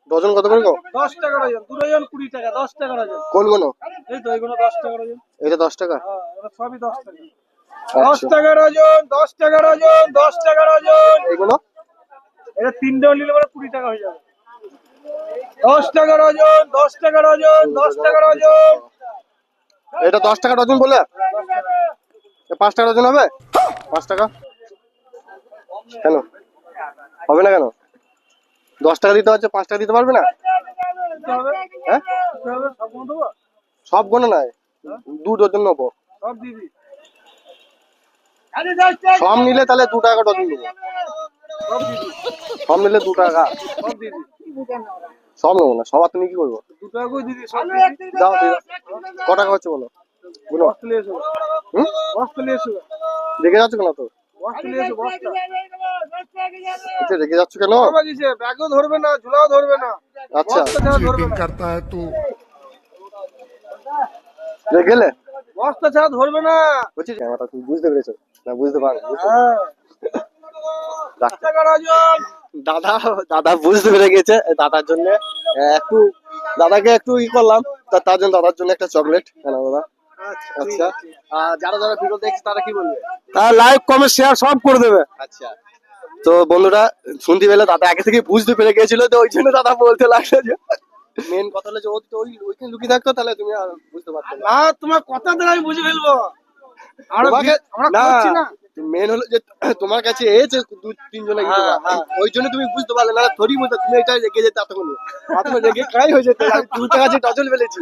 Dozen কত করে গো? 10 টাকা ডজন, 2 ডজন 20 টাকা, 10 টাকা ডজন। কোনগুলো? এই তো এগুলো 10 টাকা ডজন। এটা 10 টাকা? হ্যাঁ, এগুলো সবই 10 টাকা। 10 আচ্ছা, টাকা ডজন, 10 টাকা ডজন, 10 টাকা ডজন। এগুলো? এটা 3 ডজন নিলে পরে 20 টাকা হয়ে যাবে। 10 টাকা ডজন, 10 টাকা ডজন, 10 টাকা ডজন। এটা 10 টাকা ডজন বলে? 5 টাকা ডজন হবে? 5 টাকা কেন হবে না কেন? 10 টাকা দিতে হচ্ছে, 5 টাকা দিতে পারবে না? দিতে হবে, হ্যাঁ, দিতে হবে, সব কোনো দেবো? সব গোনা নাই, 2 ডজন নেবো। সব দিবি। সব নিলে তাহলে 2 টাকা ডজন দেবো। সব দিবি, সব নিলে 2 টাকা। সব দিবি। সব নেবো না, সবার তুমি কি করবো? 2 টাকা করে দিবি, সব দিবি। দাও দিয়ে দাও। ক টাকা হচ্ছে বলো? বলো। বস্তা নিয়ে এসো। হুম, বস্তা নিয়ে এসো। রেখে যাচ্ছ কেন তো? বস্তা নিয়ে এসো, বস্তা। আচ্ছা, রেখে যাচ্ছ কেন? বাবা কিসে? ব্যাগও ধরবে না, ঝোলাও ধরবে না। আচ্ছা, বস্তা ছাড়া ধরবে चीटिंग না। करता है तू। রেখে গেলে বস্তা ছাড়া ধরবে না। বলছি ক্যামেরাটা তুমি বুঝতে পেরেছো না? বুঝতে পারো? হ্যাঁ। 10 টাকা ডজন। দাদা দাদা বুঝতে পেরে গেছে, দাদার জন্য একটু, দাদাকে একটু ই করলাম, তার জন্য দাদার জন্য একটা চকলেট। কেন দাদা? আচ্ছা, আর যারা যারা ভিডিও দেখছে তারা কি বলবে? তার লাইক কমেন্ট শেয়ার সব করে দেবে। আচ্ছা, তো বন্ধুরা শুনতে পেলে দাদা আগে থেকে বুঝতে পেরে গেছিল, তো ওই জন্য দাদা বলতে লাগলো যে মেন কথা হলো যে ও তো ওইখানে লুকিয়ে থাকতো, তাহলে তুমি আর বুঝতে পারতো না। না, তোমার কথা দ্বারা আমি বুঝে ফেলবো। আমরা তোমাকে- আমরা না, করছি না। মেন হলো যে তোমার কাছে এসে 2-3 জনে হ্যাঁ। ওই জন্য তুমি বুঝতে পারলে না। থরি মতো তুমি এটা রেখে যেতে এতক্ষণ, তুমি রেখে কাই হয়ে যেত। আমি 2 টাকা যে ডজন ফেলেছি।